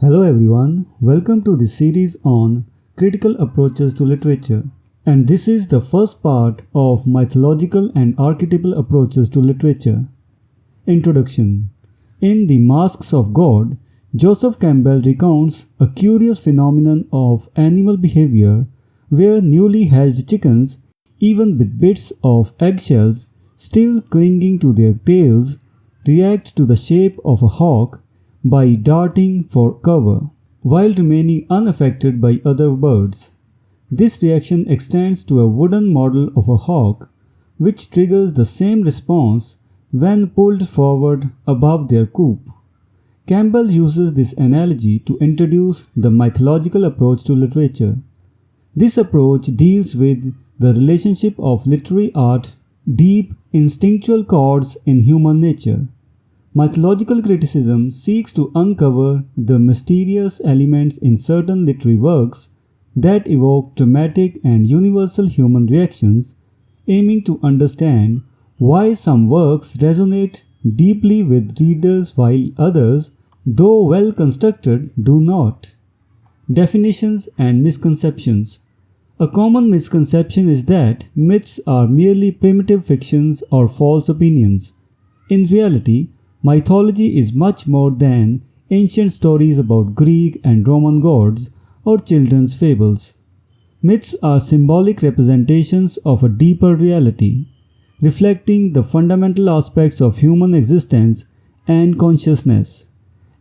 Hello everyone, welcome to the series on critical approaches to literature. And this is the first part of mythological and archetypal approaches to literature. Introduction. In The Masks of God, Joseph Campbell recounts a curious phenomenon of animal behavior where newly hatched chickens, even with bits of eggshells still clinging to their tails, react to the shape of a hawk by darting for cover, while remaining unaffected by other birds. This reaction extends to a wooden model of a hawk, which triggers the same response when pulled forward above their coop. Campbell uses this analogy to introduce the mythological approach to literature. This approach deals with the relationship of literary art, deep instinctual chords in human nature. Mythological criticism seeks to uncover the mysterious elements in certain literary works that evoke dramatic and universal human reactions, aiming to understand why some works resonate deeply with readers while others, though well constructed, do not. Definitions and misconceptions. A common misconception is that myths are merely primitive fictions or false opinions. In reality, mythology is much more than ancient stories about Greek and Roman gods or children's fables. Myths are symbolic representations of a deeper reality, reflecting the fundamental aspects of human existence and consciousness.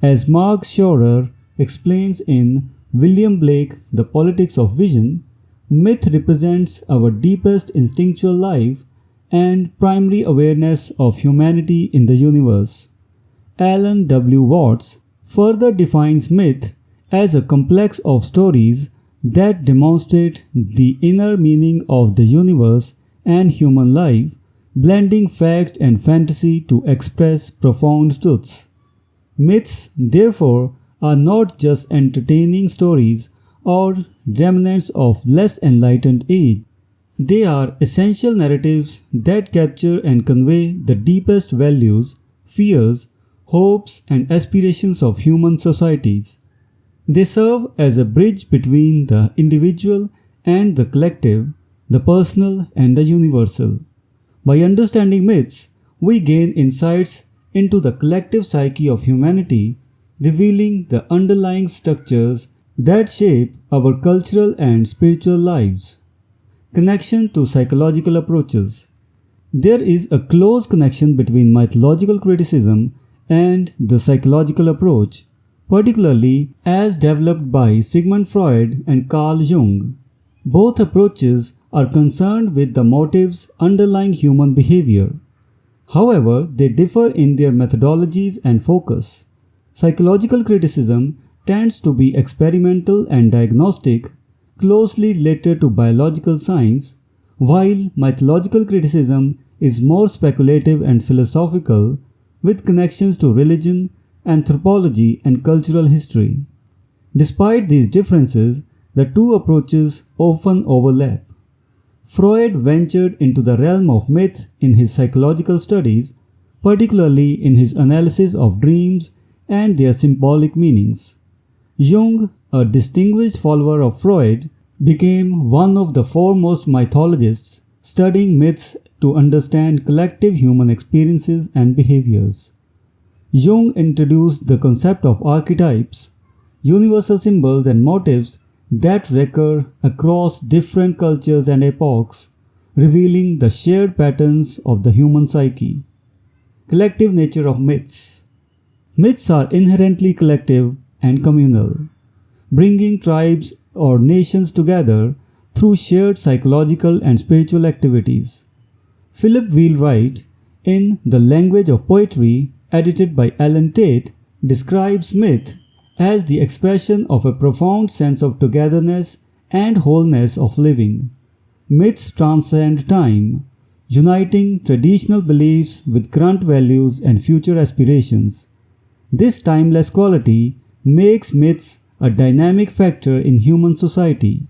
As Mark Schroer explains in William Blake, The Politics of Vision, myth represents our deepest instinctual life and primary awareness of humanity in the universe. Alan W. Watts further defines myth as a complex of stories that demonstrate the inner meaning of the universe and human life, blending fact and fantasy to express profound truths. Myths, therefore, are not just entertaining stories or remnants of less enlightened age. They are essential narratives that capture and convey the deepest values, fears, hopes, and aspirations of human societies. They serve as a bridge between the individual and the collective, the personal and the universal. By understanding myths, we gain insights into the collective psyche of humanity, revealing the underlying structures that shape our cultural and spiritual lives. Connection to psychological approaches. There is a close connection between mythological criticism and the psychological approach, particularly as developed by Sigmund Freud and Carl Jung. Both approaches are concerned with the motives underlying human behavior. However, they differ in their methodologies and focus. Psychological criticism tends to be experimental and diagnostic, closely related to biological science, while mythological criticism is more speculative and philosophical, with connections to religion, anthropology, and cultural history. Despite these differences, the two approaches often overlap. Freud ventured into the realm of myth in his psychological studies, particularly in his analysis of dreams and their symbolic meanings. Jung, a distinguished follower of Freud, became one of the foremost mythologists studying myths to understand collective human experiences and behaviors. Jung introduced the concept of archetypes, universal symbols and motifs that recur across different cultures and epochs, revealing the shared patterns of the human psyche. Collective nature of myths. Myths are inherently collective and communal, bringing tribes or nations together through shared psychological and spiritual activities. Philip Wheelwright, in The Language of Poetry, edited by Alan Tate, describes myth as the expression of a profound sense of togetherness and wholeness of living. Myths transcend time, uniting traditional beliefs with current values and future aspirations. This timeless quality makes myths a dynamic factor in human society,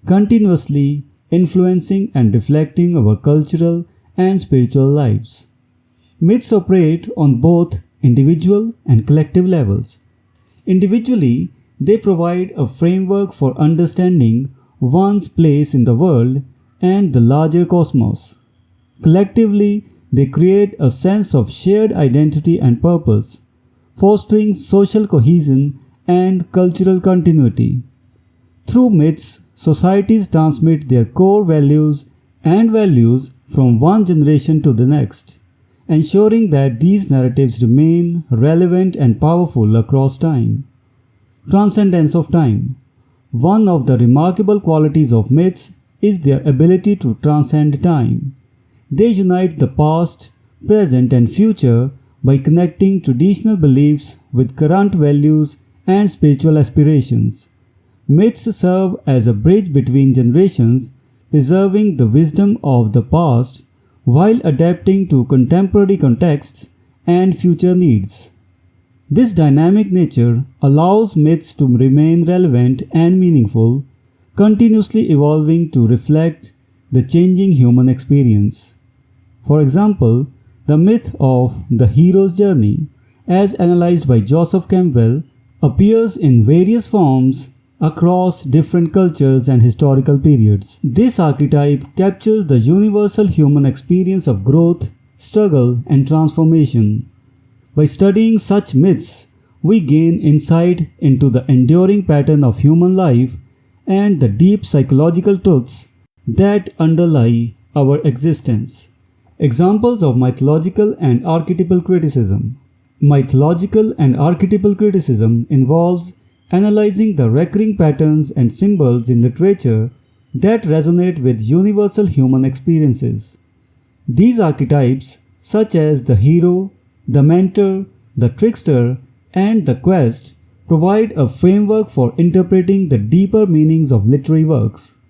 continuously influencing and reflecting our cultural and spiritual lives. Myths operate on both individual and collective levels, Individually, they provide a framework for understanding one's place in the world and the larger cosmos. Collectively, they create a sense of shared identity and purpose, fostering social cohesion and cultural continuity. Through myths, societies transmit their core values and values from one generation to the next, ensuring that these narratives remain relevant and powerful across time. Transcendence of time. One of the remarkable qualities of myths is their ability to transcend time. They unite the past, present, and future by connecting traditional beliefs with current values and spiritual aspirations. Myths serve as a bridge between generations, preserving the wisdom of the past while adapting to contemporary contexts and future needs. This dynamic nature allows myths to remain relevant and meaningful, continuously evolving to reflect the changing human experience. For example, the myth of the hero's journey, as analyzed by Joseph Campbell, appears in various forms across different cultures and historical periods. This archetype captures the universal human experience of growth, struggle, and transformation. By studying such myths, we gain insight into the enduring pattern of human life and the deep psychological truths that underlie our existence. Examples of mythological and archetypal criticism. Mythological and archetypal criticism involves analyzing the recurring patterns and symbols in literature that resonate with universal human experiences. These archetypes, such as the hero, the mentor, the trickster, and the quest, provide a framework for interpreting the deeper meanings of literary works.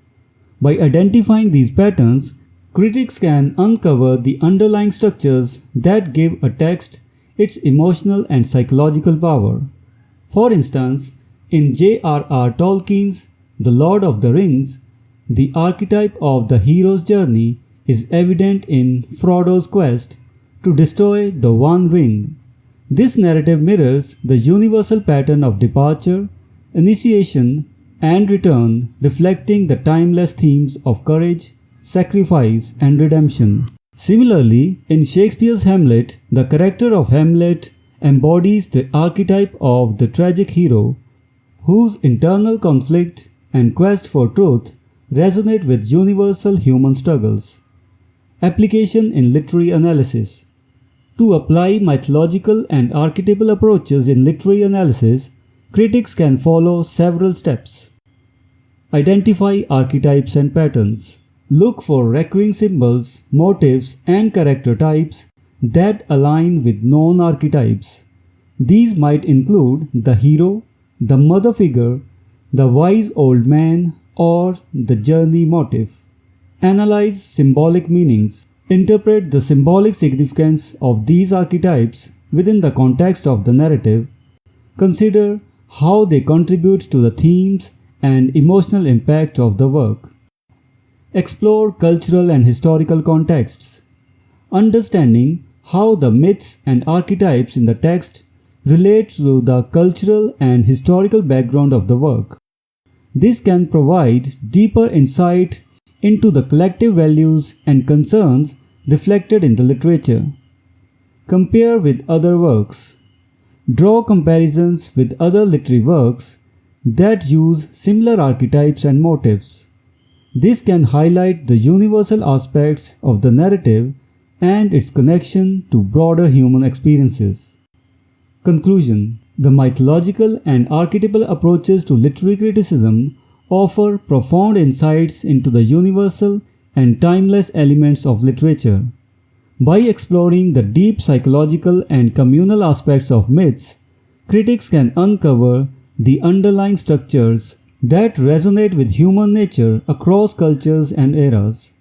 By identifying these patterns, critics can uncover the underlying structures that give a text its emotional and psychological power. For instance, in J.R.R. Tolkien's The Lord of the Rings, the archetype of the hero's journey is evident in Frodo's quest to destroy the One Ring. This narrative mirrors the universal pattern of departure, initiation, and return, reflecting the timeless themes of courage, sacrifice, and redemption. Similarly, in Shakespeare's Hamlet, the character of Hamlet embodies the archetype of the tragic hero, whose internal conflict and quest for truth resonate with universal human struggles. Application in literary analysis. To apply mythological and archetypal approaches in literary analysis, critics can follow several steps. Identify archetypes and patterns. Look for recurring symbols, motifs, and character types that align with known archetypes. These might include the hero, the mother figure, the wise old man, or the journey motif. Analyze symbolic meanings. Interpret the symbolic significance of these archetypes within the context of the narrative. Consider how they contribute to the themes and emotional impact of the work. Explore cultural and historical contexts. Understanding how the myths and archetypes in the text relate to the cultural and historical background of the work. This can provide deeper insight into the collective values and concerns reflected in the literature. Compare with other works. Draw comparisons with other literary works that use similar archetypes and motifs. This can highlight the universal aspects of the narrative and its connection to broader human experiences. Conclusion. The mythological and archetypal approaches to literary criticism offer profound insights into the universal and timeless elements of literature. By exploring the deep psychological and communal aspects of myths, critics can uncover the underlying structures that resonate with human nature across cultures and eras.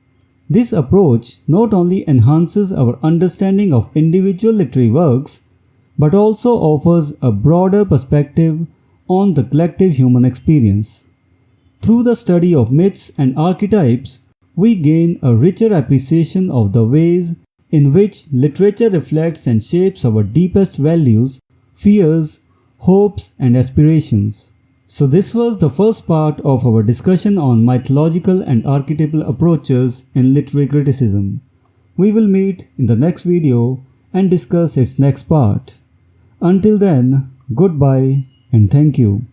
This approach not only enhances our understanding of individual literary works, but also offers a broader perspective on the collective human experience. Through the study of myths and archetypes, we gain a richer appreciation of the ways in which literature reflects and shapes our deepest values, fears, hopes and aspirations. So this was the first part of our discussion on mythological and archetypal approaches in literary criticism. We will meet in the next video and discuss its next part. Until then, goodbye and thank you.